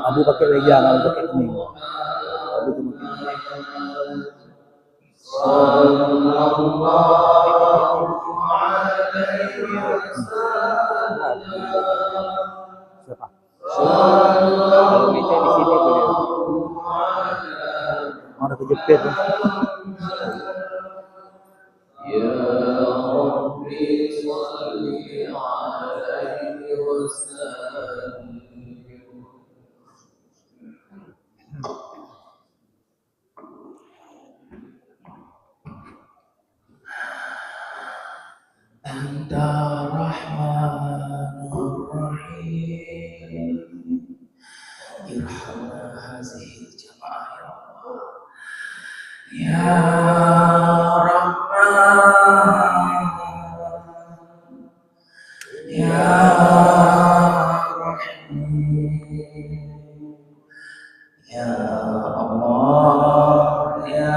Abu pakai wejang, abu pakai kening. Abu tu mungkin. Siapa? Kalau meja di sini boleh. Ada kejepit. Ya Rabbi salli alaihi wasallam. Anta Rahmanur Rahim. Irhamna hazihi jamaah ya Allah. Ya Rahman, Ya Rahim, Ya Allah, Ya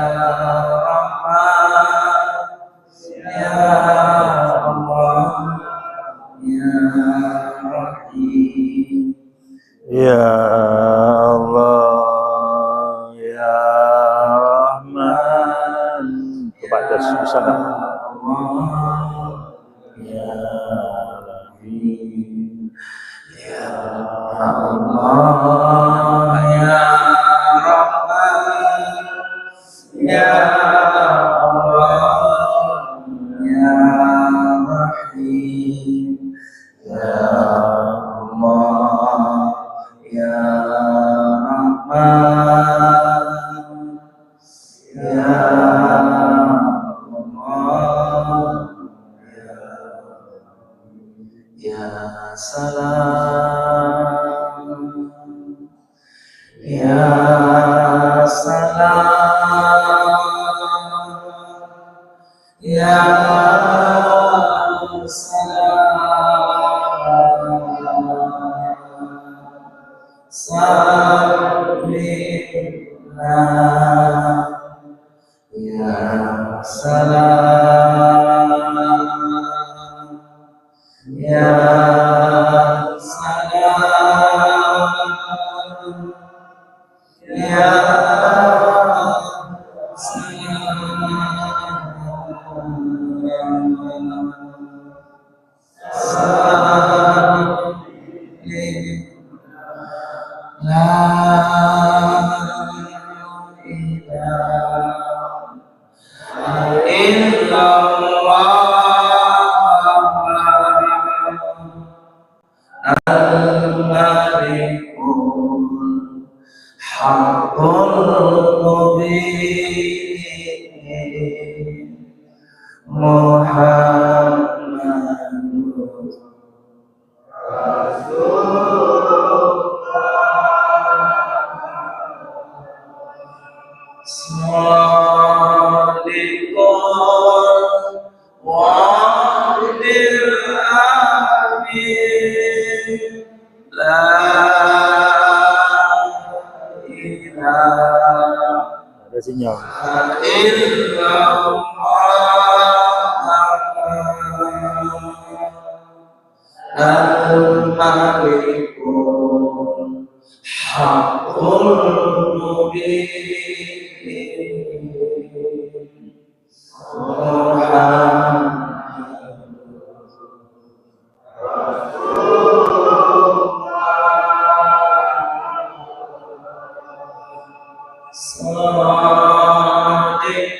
Rahman, Ya Allah, Ya Rahim, Ya Allah, Ya Rahman. Coba tes bisa nggak? Ya Rahim, Ya Allah, Ya Rahman, Ya Allah, Ya Rahim, Ya Allah, Ya Rahman, Ya Allah, Ya Salam, Ya Salam, Ya Salam, Salimna, Ya Salam, Ya Salam, Ya Salam, La ilaha illallah al-malikul haqqul mubin Muhammadur Sadiqul wa'dil amin La ilaha ada sinyal illallah al-malikul haqqul mubin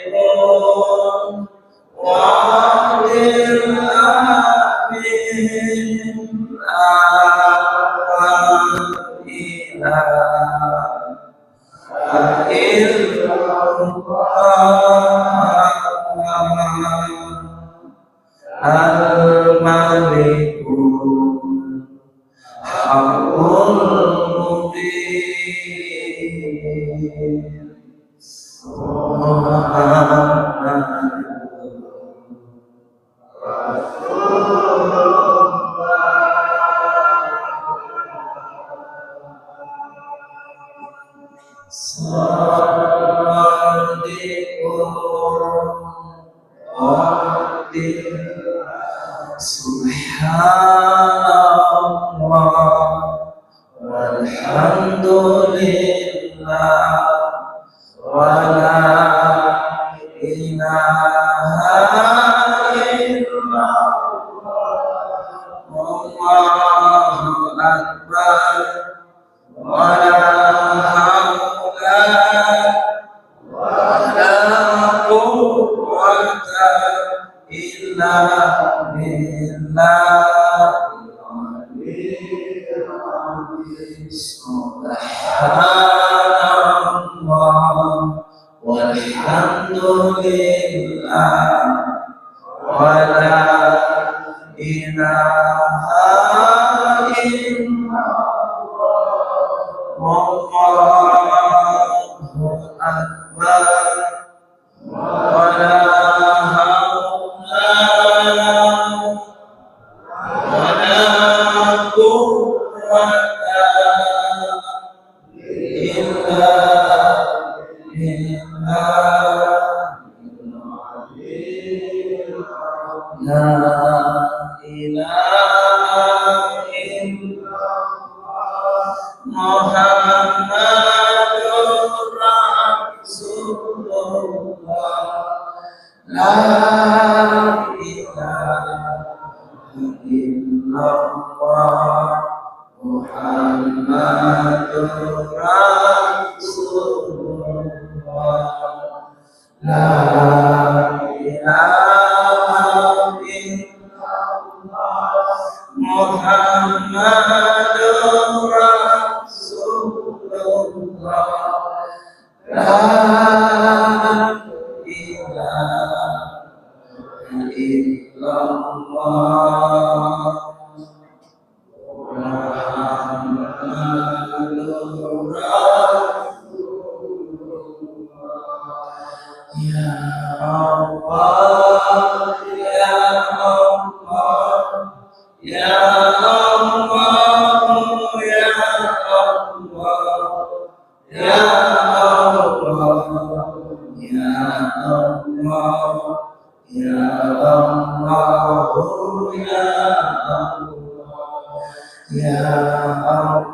Sadiqul wa'dil amin La ilaha illallah al-malikul haqqul mubin Subhanallah walhamdulillah lillah wa la ilaha illallah Allahu akbar wa la haula wa la quwwata illa billah subhanallah walhamdulillah wa la ilaha illallah Allahu akbar wa la haula wa la quwwata illa billah la ilaha illallah Muhammadur Rasulullah la ilaha illallah Muhammadur Rasulullah la ilaha illallah Muhammadur Rasulullah la ilaha illallah Muhammadur Rasulullah ya Allah ya Allah ya Allah ya Allah ya Allah ya Allah ya Allah ya Allah ya Allah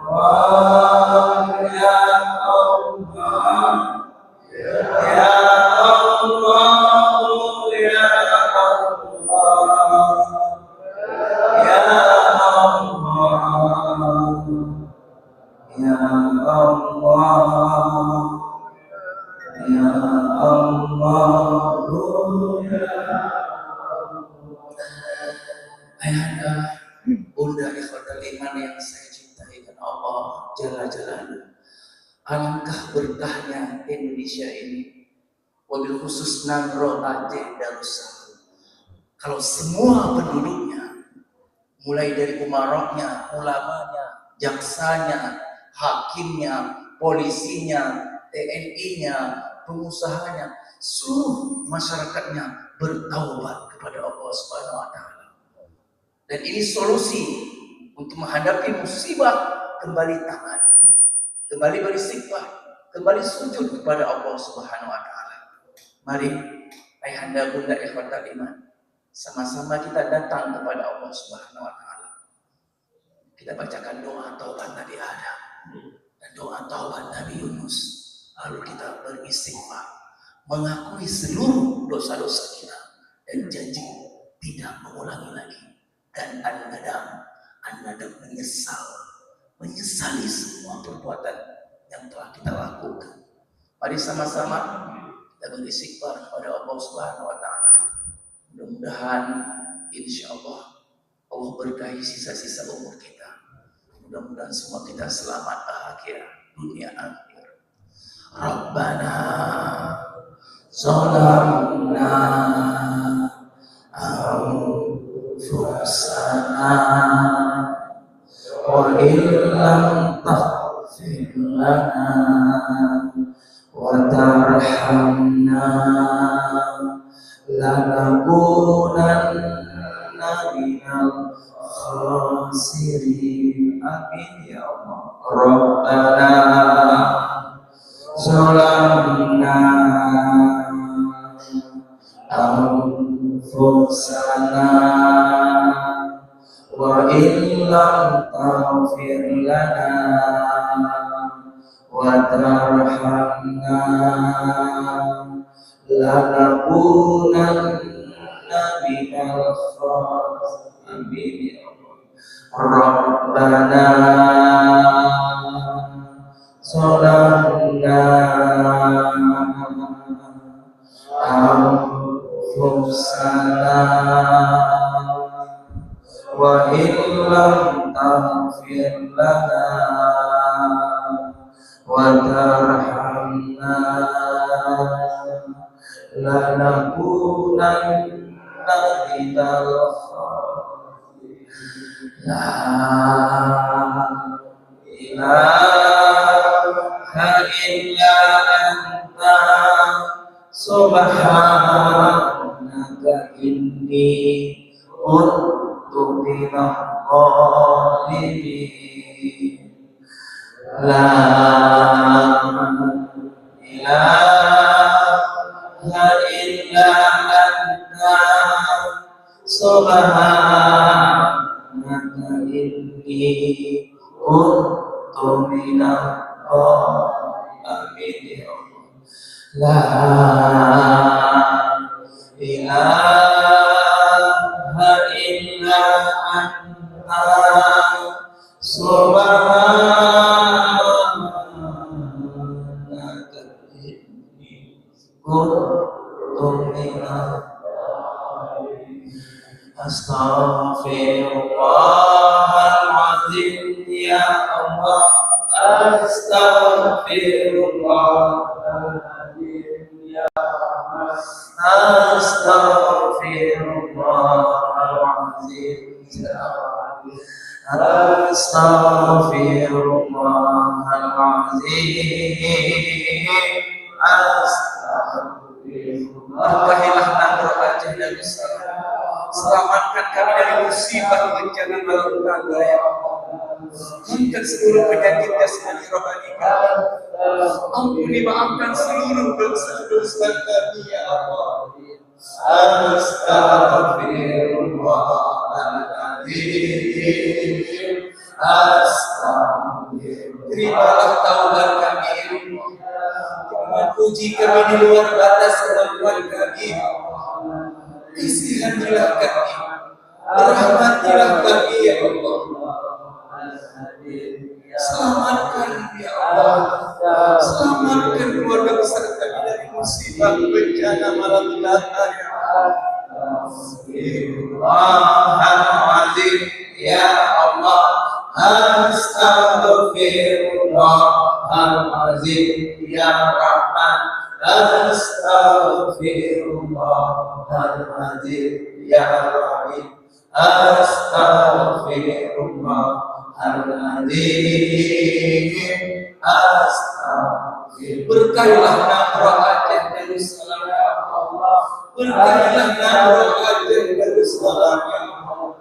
ya Allah ya Allah ya Allah ya Allah ya Allah ya Allah Ayahanda, bunda ikhwatal iman yang saya cintai dan Allah Jalla Jalaluhu. Alangkah berkahnya Indonesia ini, wabil khusus Nangro Aceh Darussalam. Kalau semua penduduknya, mulai dari umaroknya, ulamanya, jaksanya, hakimnya, polisinya, TNI-nya, pengusahanya, seluruh masyarakatnya bertaubat kepada Allah Subhanahu wa Ta'ala. Dan ini solusi untuk menghadapi musibah, kembali taat, kembali beristighfar, kembali sujud kepada Allah Subhanahu wa Ta'ala. Mari ayahanda bunda ikhwatal iman, sama-sama kita datang kepada Allah Subhanahu wa Ta'ala. Kita bacakan doa taubat Nabi Adam dan doa taubat Nabi Yunus. Lalu kita beristighfar, mengakui seluruh dosa-dosa kita dan janji tidak mengulangi lagi. Dan an-nadam menyesali semua perbuatan yang telah kita lakukan. Mari sama-sama kita beristighfar kepada Allah Subhanahu wa Ta'ala. Mudah-mudahan insya Allah Allah berkahi sisa-sisa umur kita. Mudah-mudahan semua kita selamat bahagia dunia akhir. Rabbana zalamna anfusana wa illam taghfir lana wa tarhamna lanakunanna minal khasirin. Amin ya Allah. Rabbana zalamna anfusana wa illam taghfir lana وترحمنا لنكونن من الخاسرين. ربنا ظلمنا أنفسنا وإن لم تغفر لنا وترحمنا لنكونن من الخاسرين. لا ilaha illa anta subhanaka inni kuntu minadh dhalimin. La ilaha illa anta subhanaka inni kuntu minadh dhalimin. La ilaha illa anta subhanaka inni kuntu minadh dhalimin. Astaghfirullahaladzim ya Allah, astaghfirullahaladzim ya Allah, astaghfirullahaladzim ya Allah, astaghfirullahaladzim, astaghfirullah. Berkahilah nangro Aceh Darussalam, selamatkan kami dari musibah bencana malapetaka ya Allah. Angkat seluruh penyakit jasmani rohani kami. Ampuni maafkan seluruh dosa-dosa kami ya Allah. Astaghfirullahaladzim, astaghfirullah. Terimalah taubat kami ya Allah. Jangan puji kami di luar batas kemampuan kami ya Allah. Kasihanilah kami, rahmatilah kami ya Allah. Selamatkan ya Allah, selamatkan keluarga besar kami dari musibah bencana malapetaka ya Allah. Astaghfirullahaladzim ya Allah, astaghfirullahaladzim ya Rahman, astaghfirullahaladzim ya Rahim, astaghfirullahaladzim, astaghfirullah. Berkahilah nangro Aceh Darussalam ya Allah, berkahilah nangro Aceh Darussalam ya Allah.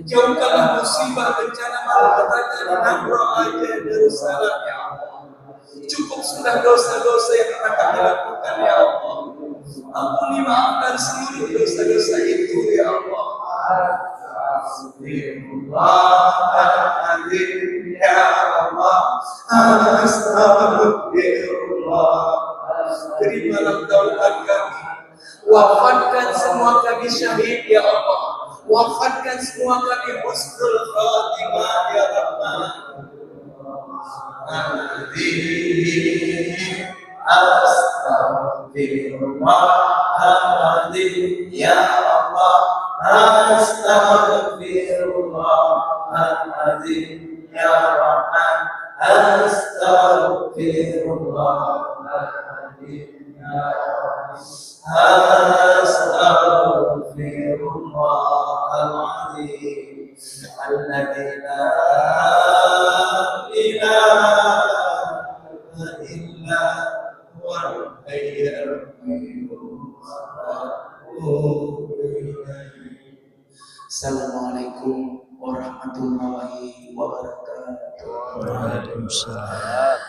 Jauhkanlah musibah bencana malapetaka di nangro Aceh Darussalam ya Allah. Cukup sudah dosa-dosa yang pernah kami lakukan ya Allah. Ampuni maafkan seluruh dosa-dosa itu ya Allah. Astaghfirullahaladzim ya Allah, astaghfirullah. Terimalah taubat kami, wafatkan semua kami syahid ya Allah, wafatkan semua kami husnul khatimah ya Rahman. Astaghfirullahaladzim ya Allah, astaghfirullahaladzim ya Rahman, astaghfirullahaladzim ya Rahman, astaghfirullahaladzim. Alladzi la ilaha illa huwal hayyul qayyum. Assalamualaikum warahmatullahi wabarakatuh. Waalaikumsalam.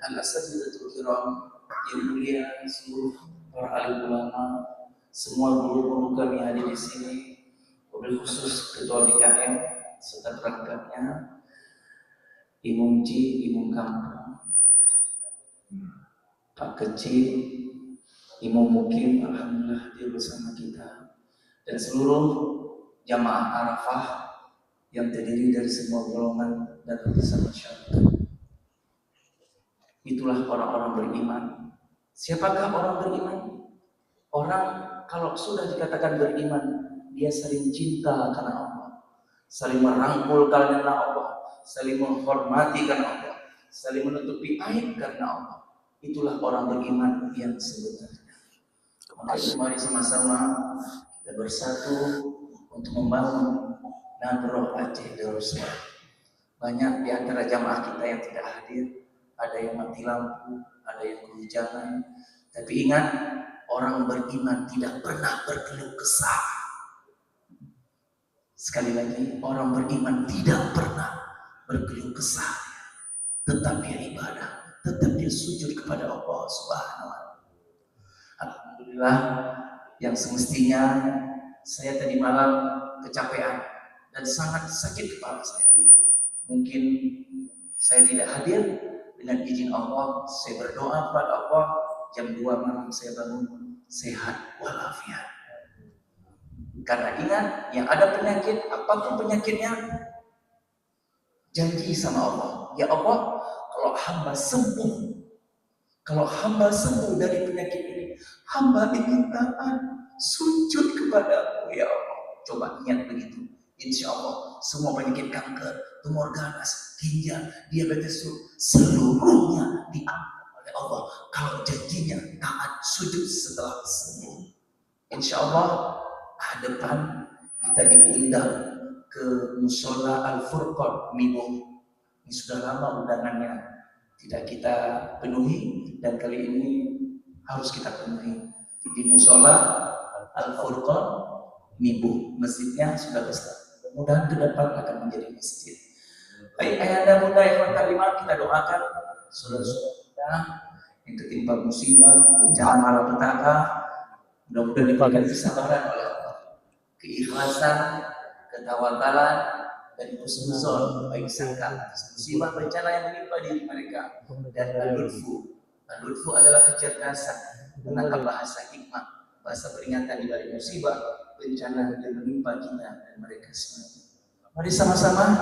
Al-Asatidatul Kiram yang mulia, seluruh para alim ulama, semua guru-guru kami hadir di sini, wabil khusus Ketua DKM serta perangkatnya, Imum Ji, Imum Kampung, Pak Kecil, Imam Mukim, alhamdulillah dia bersama kita, dan seluruh jamaah Arafah yang terdiri dari semua golongan dan lapisan masyarakat. Itulah orang-orang beriman. Siapakah orang beriman? Orang kalau sudah dikatakan beriman, dia saling cinta karena Allah, saling merangkul karena Allah, saling menghormati karena Allah, saling menutupi aib karena Allah. Itulah orang beriman yang sebenarnya. Maka mari sama-sama kita bersatu untuk membangun Nadroh Aceh Darussalam. Banyak di antara jamaah kita yang tidak hadir, ada yang mati lampu, ada yang kehujanan. Tapi ingat, orang beriman tidak pernah berkeluh kesah. Sekali lagi, orang beriman tidak pernah berkeluh kesah. Tetap dia ibadah, tetap dia sujud kepada Allah Subhanahu wa Ta'ala. Alhamdulillah, yang semestinya saya tadi malam kecapean dan sangat sakit kepala saya. Mungkin saya tidak hadir, dengan izin Allah saya berdoa kepada Allah, jam 2 malam saya bangun sehat walafiat. Karena ingat, yang ada penyakit, apapun penyakitnya, janji sama Allah, ya Allah, kalau hamba sembuh dari penyakit ini, hamba ingin taat, sujud kepadamu ya Allah. Coba ingat begitu. Insya Allah semua penyakit kanker, tumor ganas, ginjal, diabetes, seluruhnya diampuni oleh Allah. Kalau janjinya taat sujud setelah sembuh. Insya Allah depan kita diundang ke Musola Al-Furqan Mibung. Ini sudah lama undangannya tidak kita penuhi, dan kali ini harus kita penuhi di Musola Al-Furqan Mibung. Masjidnya sudah besar, mudah-mudahan ke depan akan menjadi masjid. Baik ayahanda bunda yang terima, kita doakan saudara-saudara kita yang tertimpa musibah, bencana malapetaka, mudah-mudahan diberikan kesabaran oleh Allah, keikhlasan, ketawakalan, dan husnuzon, baik sangka atas musibah bencana yang menimpa diri mereka. Dan al-lutfu adalah kecerdasan, menangkap bahasa hikmah, bahasa peringatan di balik musibah bencana yang menimpa kita dan mereka semua. Mari sama-sama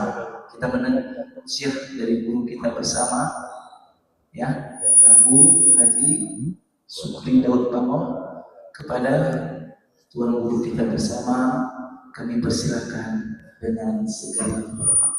kita mendengar usia dari guru kita bersama, ya, Abu Haji Sukri Daud Pamor. Kepada tuan guru kita bersama, kami persilakan dengan segala hormat.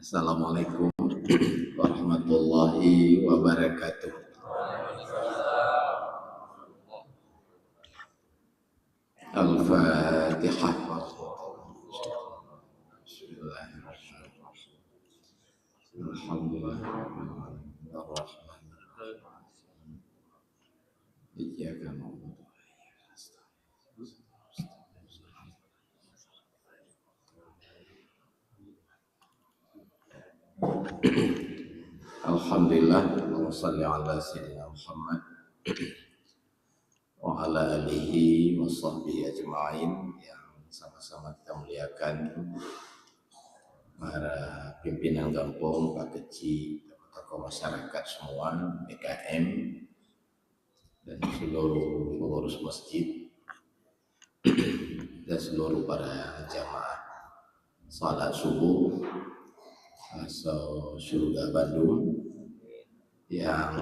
Assalamualaikum warahmatullahi wabarakatuh. Al-Fatihah. Bismillahirrahmanirrahim. Alhamdulillahirrahmanirrahim. Iyyaka na'budu wa iyyaka nasta'in. Alhamdulillah, Allahumma shalli ala sayyidina Muhammad wa ala alihi wa sahbihi ajma'in, yang sama-sama kita muliakan para pimpinan kampung, Pak Kecil, tokoh masyarakat semua, BKM, dan seluruh pengurus masjid dan seluruh para jamaah salat subuh asal surga Bandung yang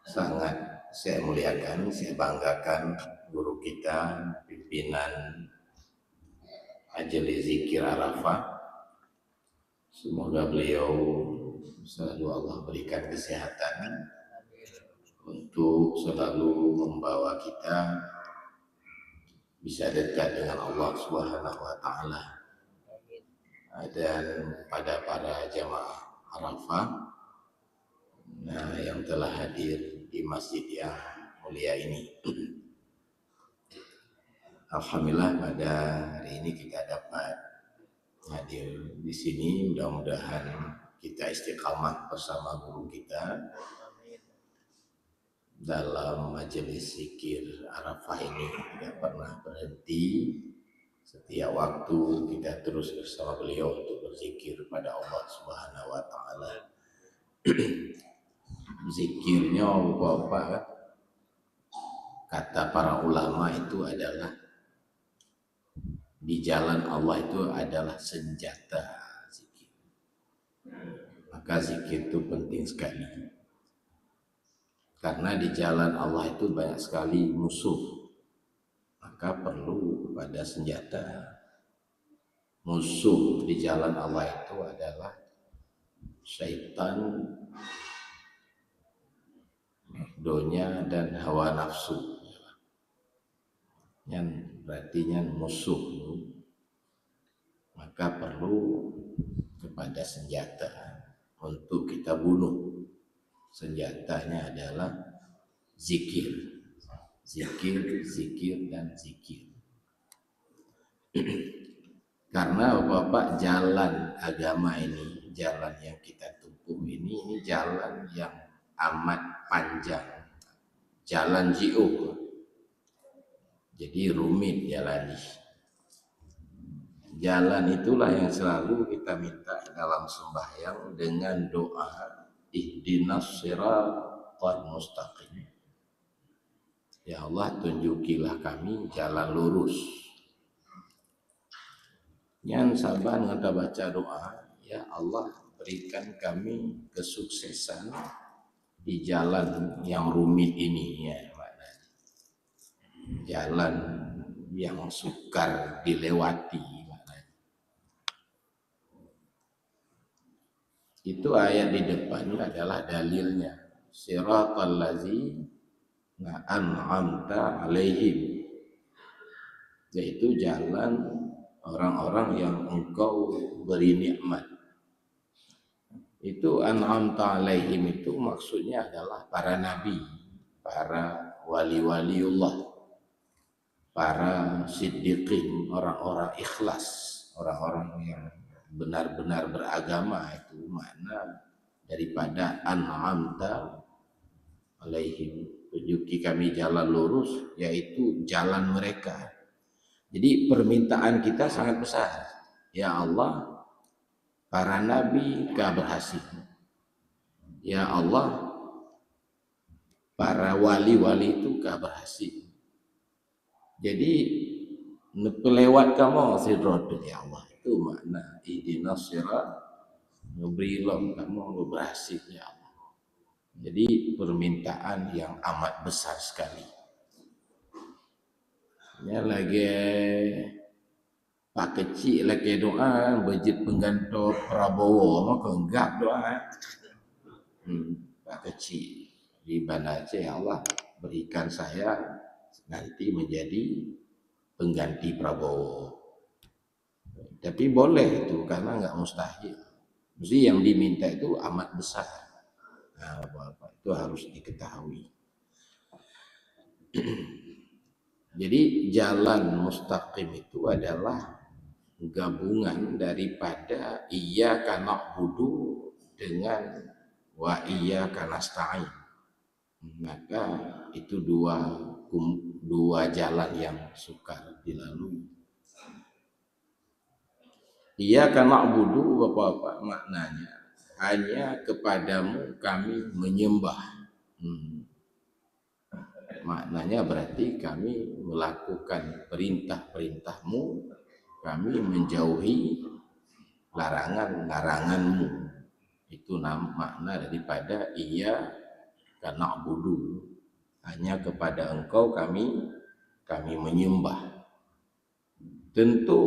sangat saya muliakan, saya banggakan guru kita, pimpinan Majelis Zikir Arafah. Semoga beliau selalu Allah berikan kesehatan untuk selalu membawa kita bisa dekat dengan Allah Subhanahu wa Ta'ala. Dan pada para jamaah Arafah, yang telah hadir di masjid yang mulia ini. Alhamdulillah pada hari ini kita dapat hadir di sini. Mudah-mudahan kita istiqamah bersama guru kita dalam majelis zikir Arafah ini, tidak pernah berhenti. Setiap waktu kita terus bersama beliau untuk berzikir pada Allah Subhanahu wa taala. Zikirnya Bapak, kata para ulama itu adalah di jalan Allah itu adalah senjata zikir. Maka zikir itu penting sekali. Karena di jalan Allah itu banyak sekali musuh. Maka perlu kepada senjata. Musuh di jalan Allah itu adalah syaitan, dunia, dan hawa nafsu. Yang berarti musuh. Maka perlu kepada senjata untuk kita bunuh. Senjatanya adalah zikir. Zikir, zikir, dan zikir. Karena Bapak, jalan agama ini, jalan yang kita tempuh ini jalan yang amat panjang. Jalan jiuh. Jadi rumit jalan. Jalan itulah yang selalu kita minta dalam sembahyang dengan doa ihdinas siratal mustaqim. Ya Allah, tunjukilah kami jalan lurus. Yang sabar kita baca doa, ya Allah berikan kami kesuksesan di jalan yang rumit ini, ya maknanya. Jalan yang sukar dilewati, maknanya. Itu ayat di depan adalah dalilnya. Siratal ladzina an'amta alaihim, yaitu jalan orang-orang yang engkau beri nikmat. Itu an'amta alaihim itu maksudnya adalah para nabi, para wali-waliullah, para siddiqin, orang-orang ikhlas, orang-orang yang benar-benar beragama. Itu makna daripada an'amta alaihim, tunjuki kami jalan lurus, yaitu jalan mereka. Jadi permintaan kita sangat besar. Ya Allah, para nabi kah berhasil. Ya Allah, para wali-wali itu kah berhasil. Jadi pelewat kamu sirot, ya Allah. Itu makna ihdinas sirat, ngebrilom kamu berhasil, ya Allah. Jadi permintaan yang amat besar sekali. Ya lagi Pak kecil lagi doa bejit pengganto Prabowo maka enggak doa. Pak kecil di mana aja, ya Allah berikan saya nanti menjadi pengganti Prabowo. Tapi boleh itu karena enggak mustahil. Mesti yang diminta itu amat besar. Nah, Bapak, itu harus diketahui. Jadi jalan mustaqim itu adalah gabungan daripada iyyaka na'budu dengan wa iyyaka nasta'in. Maka itu dua jalan yang sukar dilalui. Iyyaka na'budu, Bapak-bapak, maknanya hanya kepadamu kami menyembah. Maknanya berarti kami melakukan perintah-perintahmu, kami menjauhi larangan-laranganmu. Itu makna daripada iyyaka na'budu, hanya kepada engkau kami menyembah. Tentu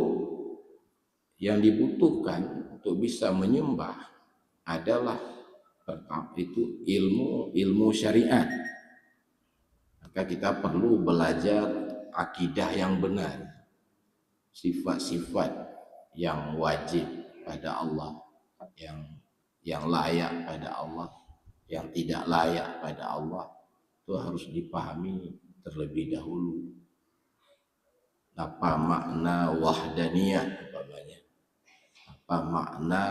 yang dibutuhkan untuk bisa menyembah adalah pertama itu ilmu syariat. Maka kita perlu belajar akidah yang benar, sifat-sifat yang wajib pada Allah, yang layak pada Allah, yang tidak layak pada Allah, itu harus dipahami terlebih dahulu. Apa makna wahdaniyah umpamanya? Apa makna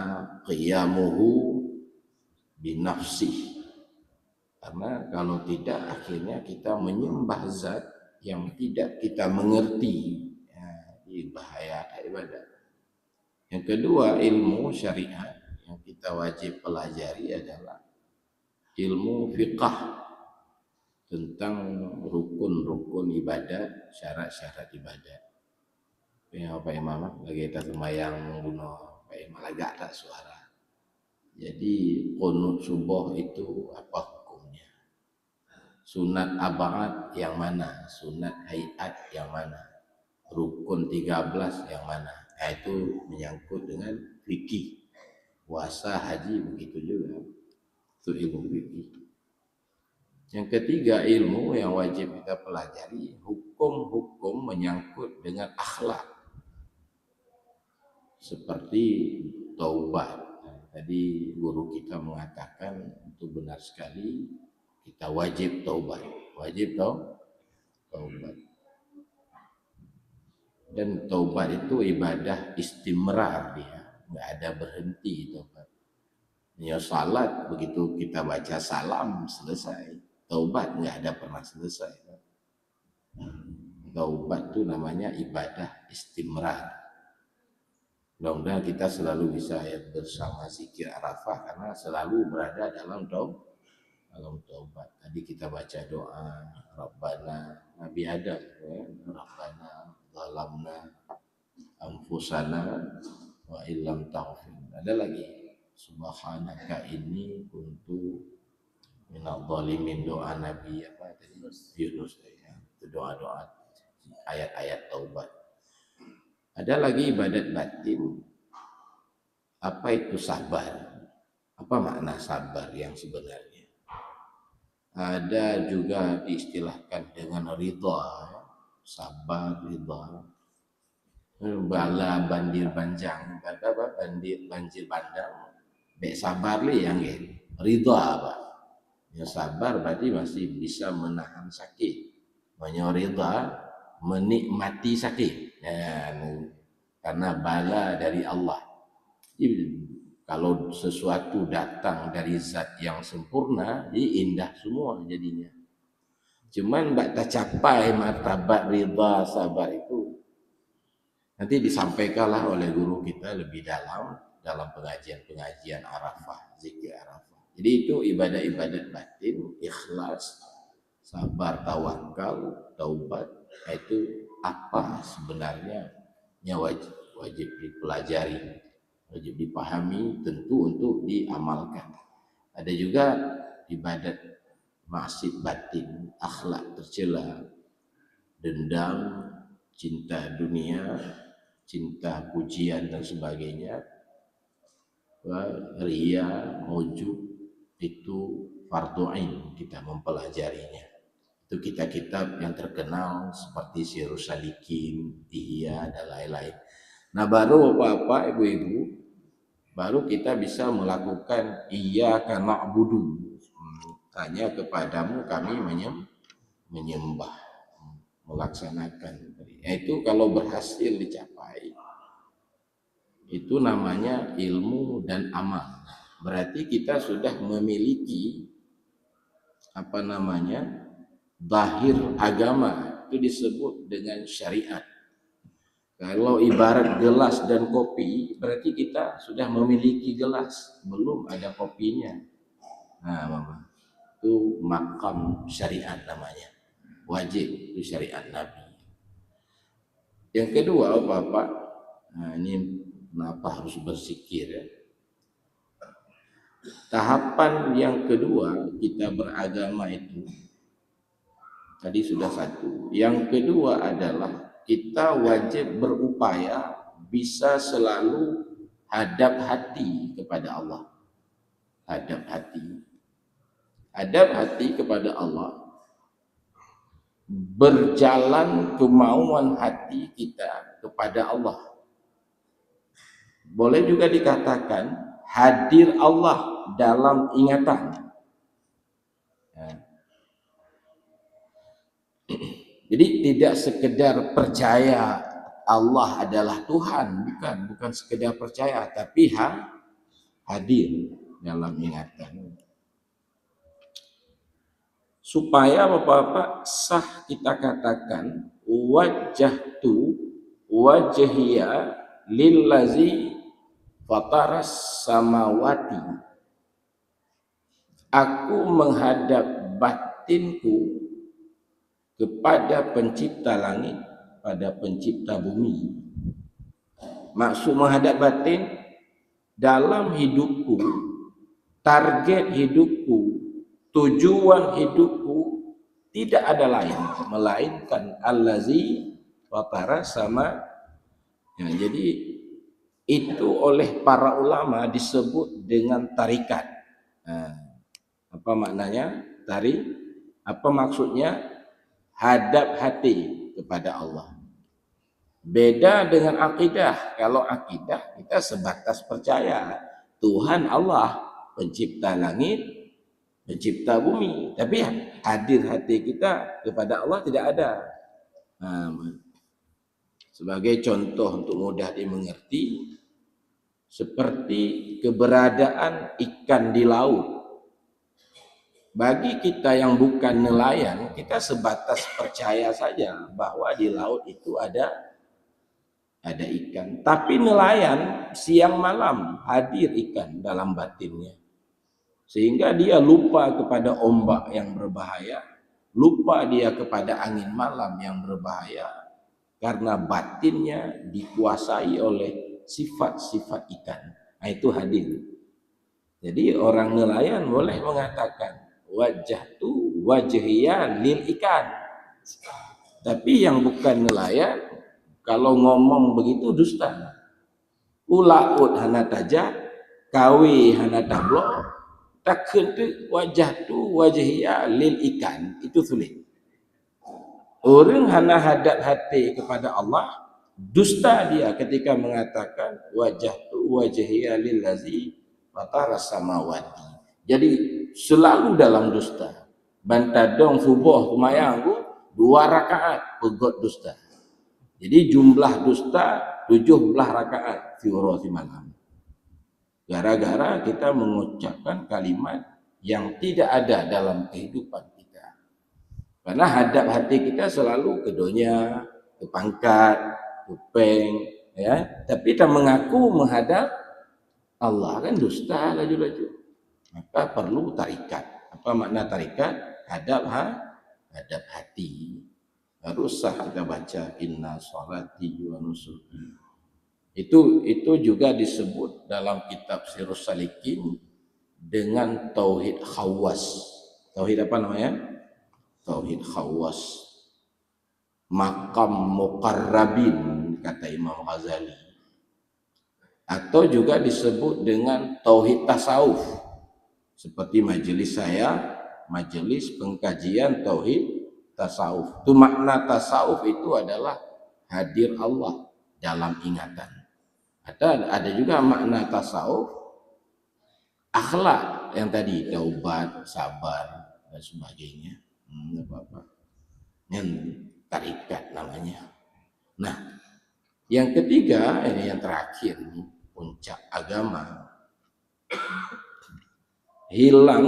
qiyamuhu binafsih? Karena kalau tidak akhirnya kita menyembah zat yang tidak kita mengerti. Ya, ini bahaya ibadah. Yang kedua, ilmu syariat yang kita wajib pelajari adalah ilmu fiqh tentang rukun-rukun ibadat, syarat-syarat ibadat. Ya, Pak Imam lagi kita sembahyang bunuh Pak Imam agak tak suara. Jadi qunut subuh itu apa hukumnya? Sunat abad yang mana? Sunat hayat yang mana? Rukun 13 yang mana? Nah, itu menyangkut dengan fikih. Puasa, haji begitu juga. Itu ilmu fikih. Yang ketiga, ilmu yang wajib kita pelajari, hukum-hukum menyangkut dengan akhlak. Seperti taubat. Tadi guru kita mengatakan itu benar sekali, kita wajib taubat. Wajib taubat. Dan taubat itu ibadah istimrar dia, nggak ada berhenti taubat. Ya salat, begitu kita baca salam selesai. Taubat nggak ada pernah selesai. Taubat itu namanya ibadah istimrar. Mudah-mudahan kita selalu bisa bersama zikir Arafah karena selalu berada dalam taubat. Tadi kita baca doa Rabbana, Nabi Adam, ya, Rabbana zalamna anfusana wa illam taghfir. Ada lagi subhanaka inni kuntu minadh dhalimin, doa Nabi apa tadi Yunus ya. Itu doa-doa ayat-ayat taubat. Ada lagi ibadat batin. Apa itu sabar? Apa makna sabar yang sebenarnya? Ada juga diistilahkan dengan ridha, ya. Sabar, ridha. Bala bandir banjang, kata apa? Banjir bandang. Bek sabar li yang ridha apa? Ya sabar berarti masih bisa menahan sakit. Ridha menikmati sakit. Ya, karena bala dari Allah. Jadi, kalau sesuatu datang dari zat yang sempurna, jadi indah semua jadinya. Cuman tak capai martabat ridha sabar itu. Nanti disampaikanlah oleh guru kita lebih dalam pengajian Arafah, zikir Arafah. Jadi itu ibadah-ibadat batin, ikhlas, sabar, tawakal, taubat. Itu apa sebenarnya yang wajib dipelajari, wajib dipahami, tentu untuk diamalkan. Ada juga ibadat maksud batin, akhlak tercela, dendam, cinta dunia, cinta pujian dan sebagainya, riya, ujub, itu fardhu ain kita mempelajarinya. Itu kitab-kitab yang terkenal seperti Sirrus Salikin, Ihya dan lain-lain. Nah baru Bapak Ibu-ibu, baru kita bisa melakukan iyyaka na'budu, hanya kepadamu kami menyembah, melaksanakan. Itu kalau berhasil dicapai, itu namanya ilmu dan amal. Berarti kita sudah memiliki apa namanya zahir agama, itu disebut dengan syariat. Kalau ibarat gelas dan kopi, berarti kita sudah memiliki gelas, belum ada kopinya. Nah, Mama, itu makam syariat namanya, wajib, itu syariat Nabi. Yang kedua, Bapak, nah ini kenapa harus berzikir ya? Tahapan yang kedua kita beragama itu tadi sudah satu. Yang kedua adalah kita wajib berupaya bisa selalu hadap hati kepada Allah. Hadap hati. Hadap hati kepada Allah. Berjalan kemauan hati kita kepada Allah. Boleh juga dikatakan hadir Allah dalam ingatan. Ya. Jadi tidak sekedar percaya Allah adalah Tuhan, bukan sekedar percaya, tapi hadir dalam ingatan. Supaya Bapak-bapak sah kita katakan wajjahtu wajhiya lillazi fataras samawati. Aku menghadap batinku kepada pencipta langit, pada pencipta bumi. Maksud menghadap batin, dalam hidupku, target hidupku, tujuan hidupku tidak ada lain melainkan allazi fatara sama. Ya, jadi itu oleh para ulama disebut dengan tarikat. Nah, apa maknanya? Apa maksudnya? Hadap hati kepada Allah. Beda dengan akidah. Kalau akidah kita sebatas percaya Tuhan Allah, pencipta langit, pencipta bumi. Tapi hadir hati kita kepada Allah tidak ada. Sebagai contoh untuk mudah dimengerti, seperti keberadaan ikan di laut. Bagi kita yang bukan nelayan, kita sebatas percaya saja bahwa di laut itu ada ikan. Tapi nelayan siang malam hadir ikan dalam batinnya. Sehingga dia lupa kepada ombak yang berbahaya, lupa dia kepada angin malam yang berbahaya, karena batinnya dikuasai oleh sifat-sifat ikan. Nah, itu hadir. Jadi orang nelayan boleh mengatakan wajjahtu wajhiya lil ikan. Tapi yang bukan nelayan kalau ngomong begitu dusta. Ulaut hanataja, kawi hanatablo, takhentu wajhatu wajhiya lil ikan. Itu sulit. Orang hana hadap hati kepada Allah, dusta dia ketika mengatakan wajhatu wajhiya lillazi fataras samawati. Jadi selalu dalam dusta. Bantadong subuh kumayang 2 rakaat pegot dusta. Jadi jumlah dusta 17 rakaat fi malam. Gara-gara kita mengucapkan kalimat yang tidak ada dalam kehidupan kita. Karena hadap hati kita selalu ke dunia, ke pangkat, ke peng, ya. Tapi kita mengaku menghadap Allah, kan dusta laju-laju. Maka perlu tarikat. Apa makna tarikat? Hadap hati. Harus sah kita baca inna sholati wa nusuki. Itu juga disebut dalam kitab Sirrus Salikin dengan tauhid khawas. Tauhid apa namanya? Tauhid khawas. Maqam muqarrabin kata Imam Ghazali. Atau juga disebut dengan tauhid tasawuf. Seperti majelis saya, majelis pengkajian tauhid tasawuf. Itu makna tasawuf itu adalah hadir Allah dalam ingatan. Ada juga makna tasawuf akhlak yang tadi taubat, sabar dan sebagainya. Yang tarikat namanya. Nah, yang ketiga ini yang terakhir ini puncak agama. Hilang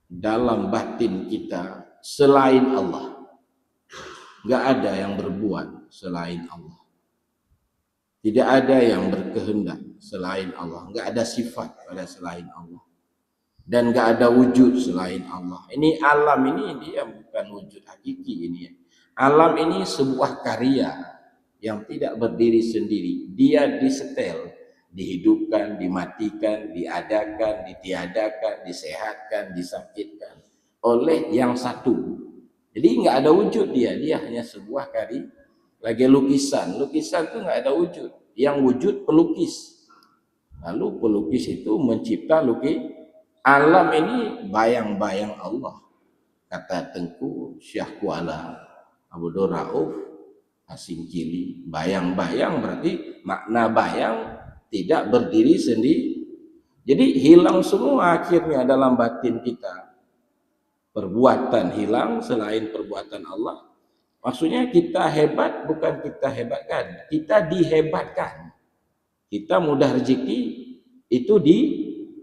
dalam batin kita selain Allah. Enggak ada yang berbuat selain Allah. Tidak ada yang berkehendak selain Allah. Enggak ada sifat pada selain Allah. Dan enggak ada wujud selain Allah. Ini alam ini dia bukan wujud hakiki ini. Alam ini sebuah karya yang tidak berdiri sendiri. Dia disetel. Dihidupkan, dimatikan, diadakan, ditiadakan, disehatkan, disakitkan oleh yang satu. Jadi nggak ada wujud dia hanya sebuah karya. Lagi lukisan itu nggak ada wujud. Yang wujud pelukis. Lalu pelukis itu mencipta alam ini bayang-bayang Allah. Kata Tengku Syekh Kuala Abdul Rauf Asing Cili, bayang-bayang berarti makna bayang tidak berdiri sendiri. Jadi hilang semua akhirnya dalam batin kita. Perbuatan hilang selain perbuatan Allah. Maksudnya kita hebat bukan kita hebatkan, kita dihebatkan. Kita mudah rezeki itu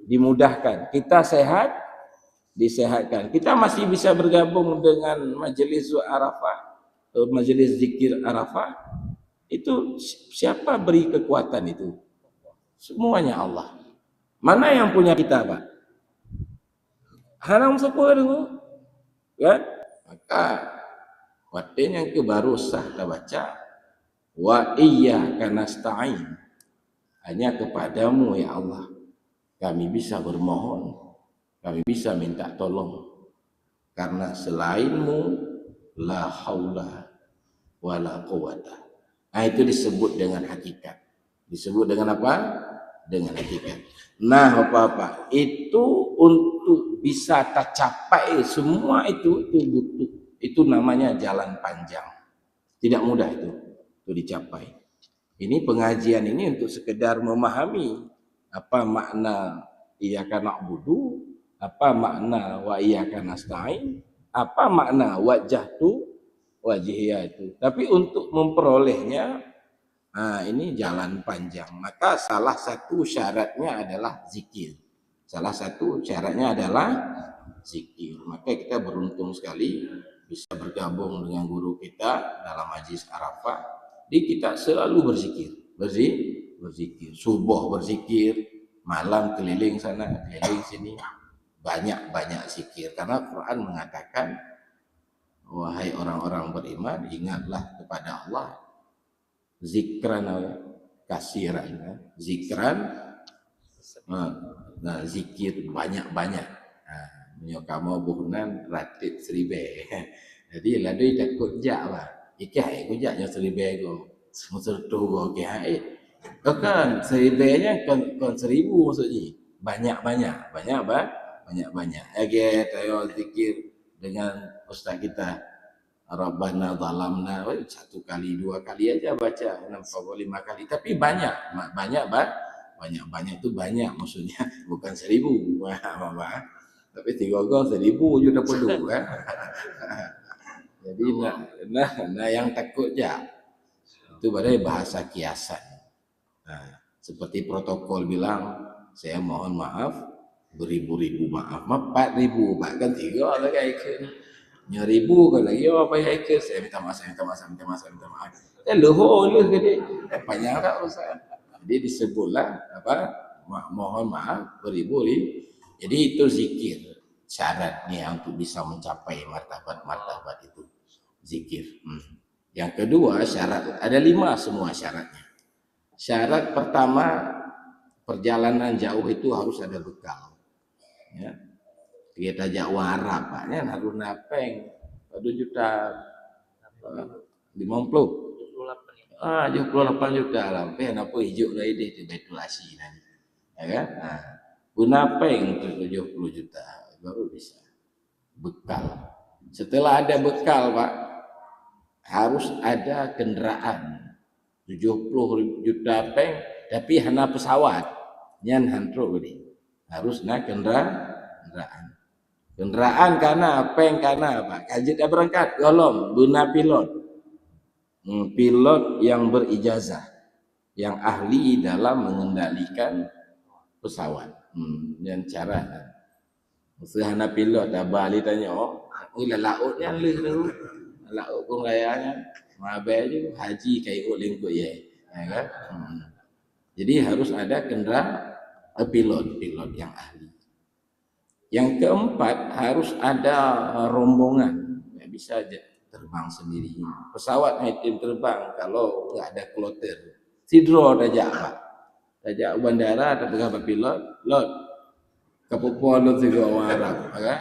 dimudahkan. Kita sehat disehatkan. Kita masih bisa bergabung dengan majelis Arafah, majelis zikir Arafah. Itu siapa beri kekuatan itu? Semuanya Allah. Mana yang punya kita, Pak? Hanam sepuluh dulu, kan? Maka watin yang ke baru sah kita baca wa iyyaka nasta'in, hanya kepadamu ya Allah kami bisa bermohon, kami bisa minta tolong, karena selainmu la haula wala quwata. Nah, itu disebut dengan hakikat. Disebut dengan apa? Dengan hakikat. Nah, Bapak, itu untuk bisa tercapai semua itu butuh. Itu namanya jalan panjang. Tidak mudah itu dicapai. Ini pengajian ini untuk sekedar memahami apa makna iyyaka na'budu, apa makna wa iyyaka nasta'in, apa makna wajjahtu wajhiya itu. Tapi untuk memperolehnya, nah ini jalan panjang. Maka salah satu syaratnya adalah zikir. Salah satu syaratnya adalah zikir. Maka kita beruntung sekali bisa bergabung dengan guru kita dalam majlis Arafah. Di kita selalu berzikir. Berzikir. Subuh berzikir, malam keliling sana, keliling sini. Banyak-banyak zikir. Karena Quran mengatakan, wahai orang-orang beriman, ingatlah kepada Allah zikran kasiran, zikran, nah zikir banyak-banyak. Nah, kamu buhunan ratit seribe. Jadi ladui takut jak lah. Ikai ku jaknya seribe go. Semua go ke hai. Kan seribenya kan 1000 maksudnya. Banyak-banyak. Banyak-banyak. Age tayo zikir dengan ustaz kita. Rabbana zalamna, satu kali, dua kali aja baca, 6 5 kali, tapi banyak itu banyak maksudnya, bukan 1000, tapi 1000 juga perlu kan. Jadi nah yang takut ya itu badai bahasa kiasan. Nah, seperti protokol bilang, saya mohon maaf, beribu-ribu maaf, 4000 bahkan 3 lagi ikut. 1000 kan lagi apa ya ke saya minta maaf. Luhur ke dia. Panjang tak urusan. Jadi disebutlah apa? Mohon maaf beribu-ribu. Jadi itu zikir. Syaratnya untuk bisa mencapai martabat itu zikir. Yang kedua syarat ada 5 semua syaratnya. Syarat pertama, perjalanan jauh itu harus ada bekal. Ya. Kita Jawa Arab, paknya harus napeng 2 juta 50. 78 juta lah. Apa hijau lagi di Baitul Asi nanti. Ya kan? Nah, napeng 70 juta baru bisa. Bekal. Setelah ada bekal, Pak, harus ada kendaraan. 70 juta peng, tapi hanya pesawat. Nyan hantro ini. Harus nak kendaraan. Kendaraan karena apa yang karena apa? Kaji dah berangkat golong guna pilot. Pilot yang berijazah, yang ahli dalam mengendalikan pesawat. Dan cara usaha pilot dah balik tanya, lautnya leh dulu. Laut pun kayaknya mabe je haji kai lingkuk ya kan? Jadi harus ada kendaraan pilot yang ahli. Yang keempat harus ada rombongan, nggak bisa aja terbang sendiri. Pesawat itu terbang kalau nggak ada kloter. Sidro aja Pak, aja bandara ada beberapa pilot, lot kepupon lu juga orang Arab, kan?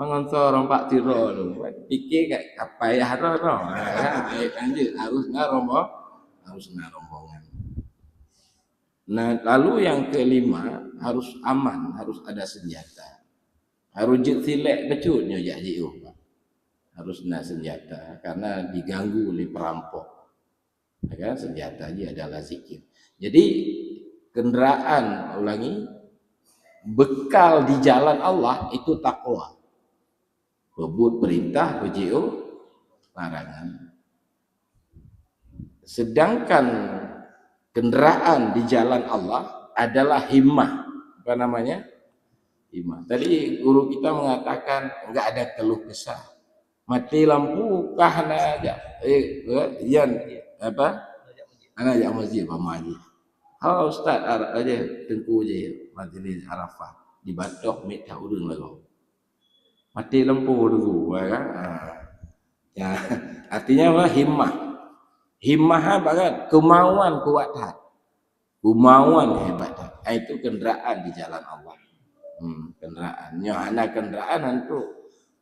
Mengontor rompak tiro lu, pikir kayak kapayah roh, lanjut harus rombongan. Nah, lalu yang kelima harus aman, harus ada senjata. Harus silek becutnya jajiu, Pak. Harus ada senjata karena diganggu oleh perampok. Ya kan? Senjata aja adalah zikir. Jadi kendaraan, ulangi, bekal di jalan Allah itu takwa. Bebut perintah, bejio larangan. Sedangkan kendaraan di jalan Allah adalah himmah. Apa namanya? Himmah. Tadi guru kita mengatakan enggak ada keluh kesah. Mati lampu kah aja. Yan apa? Anak ajak masjid, Mama Haji. Oh Ustaz aja tengku je majlis Arafah di Batok mit tak urung lagu. Mati lampu dulu kan. Ya, artinya apa? Himmah. Himmah apa kan? Kemauan kuat hati. Kemauan hebat. Itu kenderaan di jalan Allah. Kenderaan. Anak kenderaan itu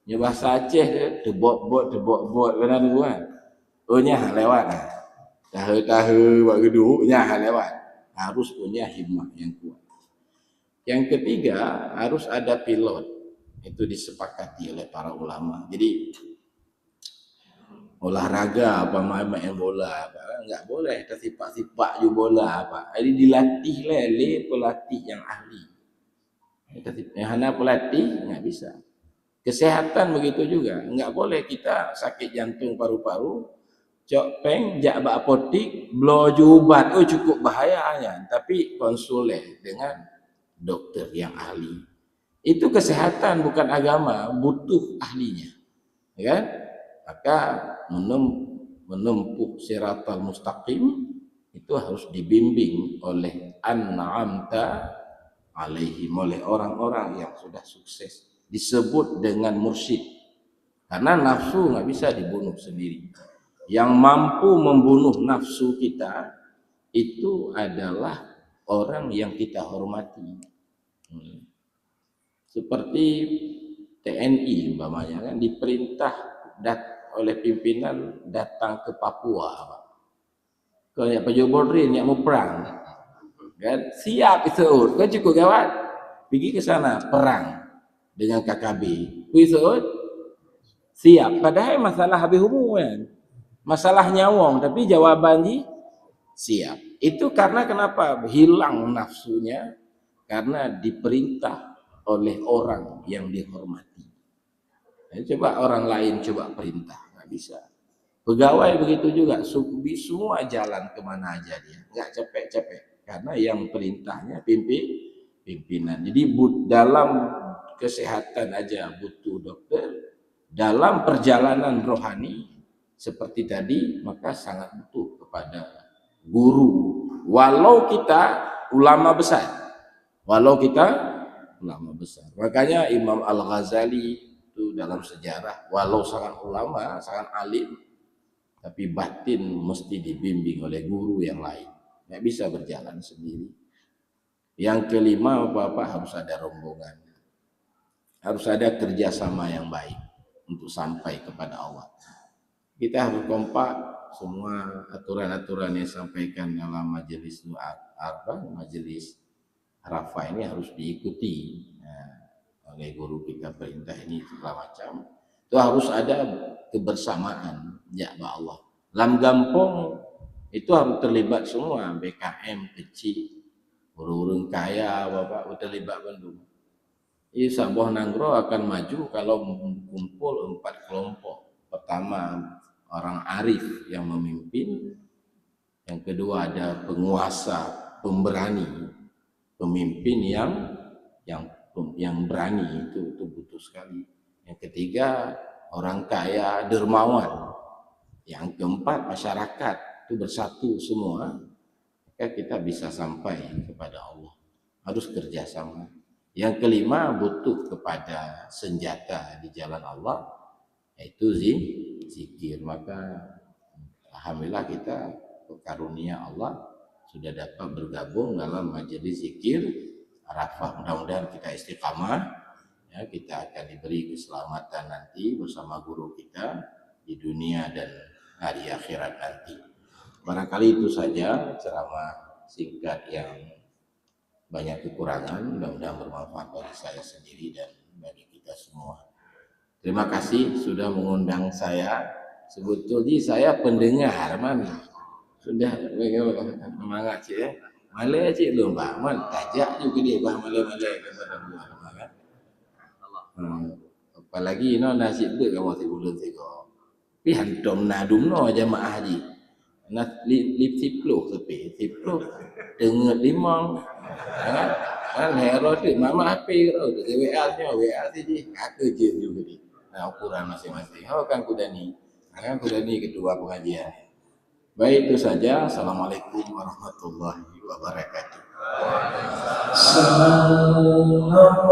nya bahasa Aceh tebok-bot benar tu kan. Oh nya lewat. Tahu buat geduk nya lewat. Harus punya himmah yang kuat. Yang ketiga, harus ada pilot. Itu disepakati oleh para ulama. Jadi olahraga apa main bola apa enggak boleh tersipak-sipak ju bola apa. Jadi dilatih lele pelatih yang ahli. Yang hanya pelatih enggak bisa. Kesehatan begitu juga, enggak boleh kita sakit jantung paru-paru, cok peng jak bak apotik, bloju ubat, oh cukup bahayanya, tapi konsuleh dengan dokter yang ahli. Itu kesehatan bukan agama, butuh ahlinya. Ya kan? Maka menempuh siratal mustaqim itu harus dibimbing oleh an'amta alaihim, oleh orang-orang yang sudah sukses. Disebut dengan mursyid. Karena nafsu nggak bisa dibunuh sendiri. Yang mampu membunuh nafsu kita itu adalah orang yang kita hormati. Seperti TNI umpamanya kan diperintah oleh pimpinan datang ke Papua. Kalau Pak Jobodrin yang mau perang, kan siap itu, kan cukup gawat, pergi ke sana perang dengan KKB, itu siap. Padahal masalah habis hubungan, masalah nyawang, tapi jawabannya siap. Itu karena kenapa? Hilang nafsunya karena diperintah oleh orang yang dihormati. Nah, coba orang lain coba perintah, nggak bisa. Pegawai begitu juga, semua jalan kemana aja dia, nggak capek-capek karena yang perintahnya pimpinan. Jadi dalam kesehatan aja butuh dokter, dalam perjalanan rohani seperti tadi maka sangat butuh kepada guru. Walau kita ulama besar, makanya Imam Al-Ghazali itu dalam sejarah walau sangat ulama, sangat alim, tapi batin mesti dibimbing oleh guru yang lain, nggak bisa berjalan sendiri. Yang kelima, Bapak harus ada rombongan, harus ada kerjasama yang baik untuk sampai kepada Allah. Kita harus kompak, semua aturan-aturan yang disampaikan dalam majelis majelis Arafah ini harus diikuti oleh guru kita, perintah ini segala macam. Itu harus ada kebersamaan ya Allah. Lam Gampong itu harus terlibat semua, BKM kecil, urung kaya, Bapak terlibat bandung. Ini Sabah Nanggro akan maju kalau kumpul 4 kelompok. Pertama orang arif yang memimpin, yang kedua ada penguasa, pemberani, pemimpin yang berani, itu butuh sekali. Yang ketiga orang kaya, dermawan. Yang keempat masyarakat itu bersatu semua, maka kita bisa sampai kepada Allah. Harus kerjasama. Yang kelima butuh kepada senjata di jalan Allah, yaitu zikir. Maka alhamdulillah kita karunia Allah sudah dapat bergabung dalam majelis zikir Arafah. Mudah-mudahan kita istiqamah, ya, kita akan diberi keselamatan nanti bersama guru kita di dunia dan hari akhirat nanti. Barangkali itu saja ceramah singkat yang banyak kekurangan, mudah-mudahan bermanfaat bagi saya sendiri dan bagi kita semua. Terima kasih sudah mengundang saya. Sebetulnya saya pendengar, mana sudah semangat ya. Malay cik lu bang, tajak juga dia bang malay-malay kepada buah kan. Apalagi nasi ber kamu ti bulan tiga. Pi hantom nadum no jamaah haji. Nak lip tiplo tepi, tiplo dengar limang. Kan hero tu mama api tu, WA ti je, aku je juga ni. Nah ukuran masing-masing. Oh kan Kudani. Kan Kudani kedua pengajian. Baik itu saja. Assalamualaikum warahmatullahi wabarakatuh. Sallallahu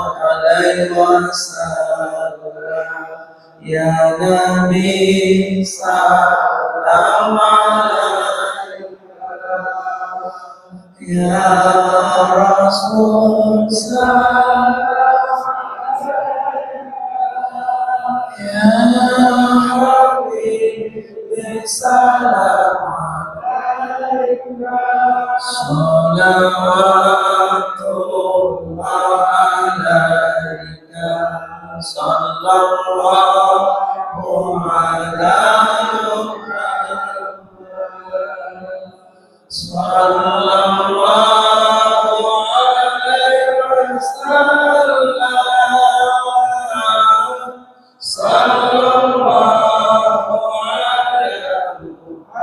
alaihi wasallam ya Nabi salam alaika ya Rasul salam ya Habib salam alaika salawatullah alaika sallallahu ala sallallahu alaihi wasallam sallallahu alaihi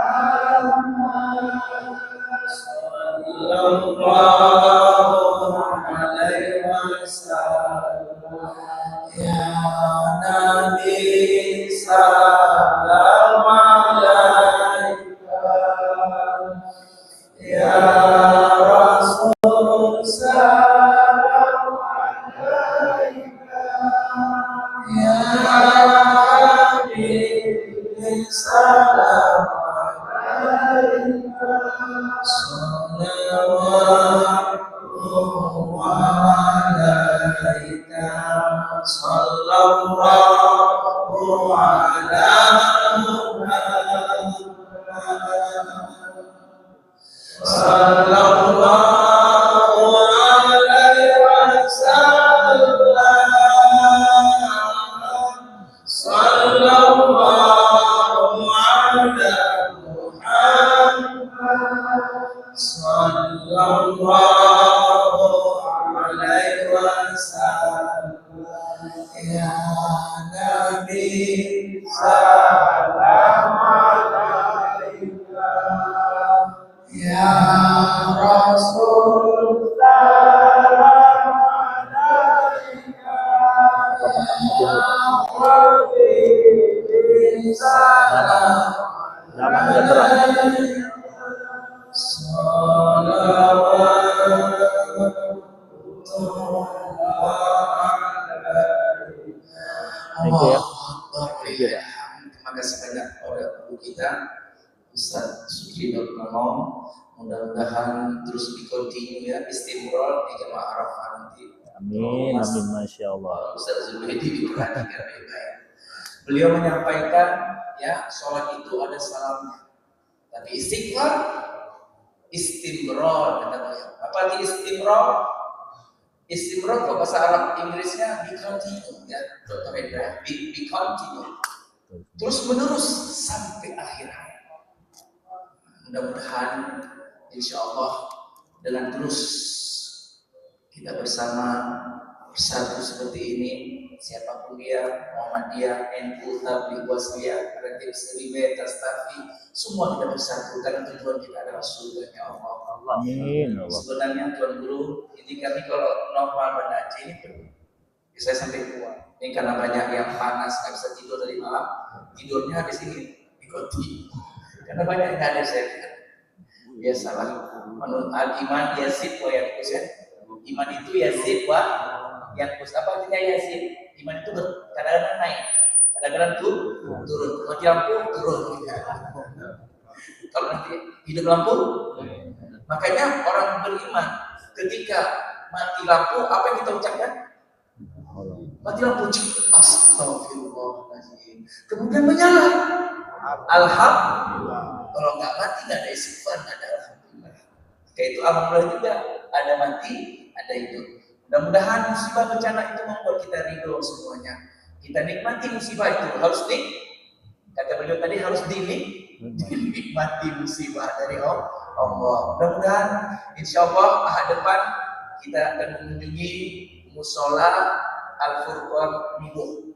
sallallahu alaihi wasallam ya Nabi salam alaika ya Rasul salam alaika ya Habib salam alaika sallallahu alaika sallallahu ala Muhammad sallallahu alaihi wasallam sallallahu ala Muhammad sallallahu alaihi wasallam ya Nabi salam alaika ya Rasul salam alaika ya Habib salam alaika Thank you ya. Terima kasih banyak kepada guru kita Ustaz Sukri Nurmano. Mudah-mudahan terus dikontinue ya istimrol di jemaah Arafah nanti. Amin, amin, masya Allah. Ustaz Zubaidi diperhatikan baik-baik. Beliau menyampaikan ya sholat itu ada salamnya, tapi istighfar istimrol kata beliau. Apa arti istimrol? Istimrol kalau bahasa Arab Inggrisnya be continue ya, Dr. Hendra, be continue. Terus menerus sampai akhir hayat. Mudah-mudahan insya Allah dengan terus kita bersama bersatu seperti ini, siapapun dia, Muhammadiyah, NU, Tabligh, Wasliyah, Ratib, Seribe, Tastafi, semua kita bersatu karena tujuan kita adalah surga Allah. Amin. Sebenarnya Tuan Guru, ini kami kalau normal pada Aceh ini perlu. Saya sampai tua. Ini karena banyak yang panas, nggak bisa tidur dari malam. Tidurnya di sini di koti. Karena banyak yang ada saya pikir. Biasalah. Menurut al-iman yazid wa yanqus ya. Iman itu yazid wa yanqus. Apa artinya yazid? Iman itu kadang-kadang naik, kadang-kadang turun. Mati lampu turun. Kalau nanti hidup lampu, makanya orang beriman ketika mati lampu, apa yang kita ucapkan? Mati lampu, astagfirullahaladzim. Kemudian menyala. Alhamdulillah. Kalau nggak mati nggak ada istighfar, nggak ada alhamdulillah. Kayak itu alhamdulillah juga ada mati, ada hidup. Mudah-mudahan musibah bencana itu membuat kita ridho semuanya. Kita nikmati musibah itu, harus kata beliau tadi harus dinikmati musibah dari Allah. Mudah-mudahan insya Allah ahad depan kita akan mengunjungi musola Al-Furqan Mido.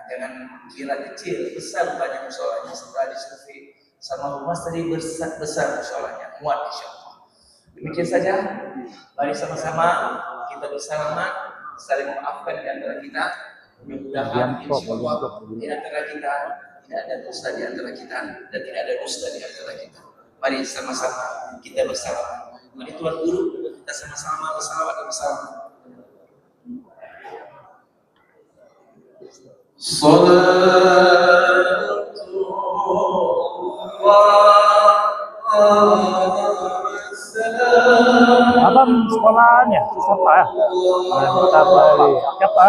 Jangan kira kecil, besar banyak musolanya. Setelah disurvei sama humas tadi besar musolanya, muat insya Allah. Demikian saja, mari sama-sama kita bersalaman, saling memaafkan di antara kita. Mudah-mudahan insya Allah di antara kita tidak ada dusta di antara kita dan tidak ada dusta di antara kita. Mari sama-sama kita bersalaman. Mari Tuhan Guru kita sama-sama bersalawat dan bersalaman. Abang sekolahannya siapa ya? Siapa?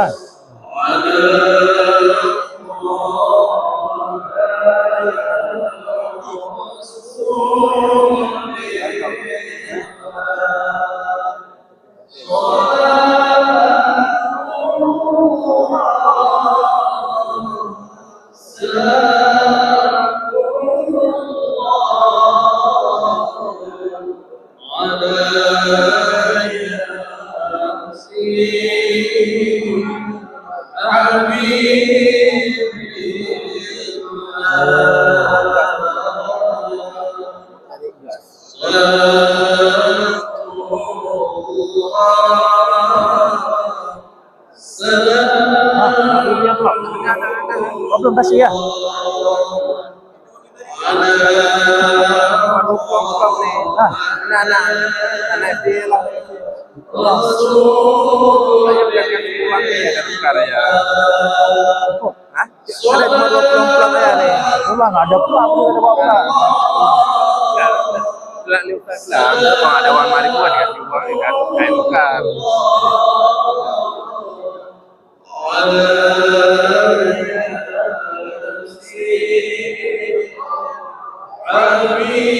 Belum kasih ya. Anak dia lah. Saya biarkan pulangnya ya kan sekarang ya. Hah? Ada cuma 20 pulang ya nih. Pulang nggak ada pulang, belum ada pulang. Pulang lipat lah. Kalau ada uang mari buat kan uang kan kayak bukan. Amin.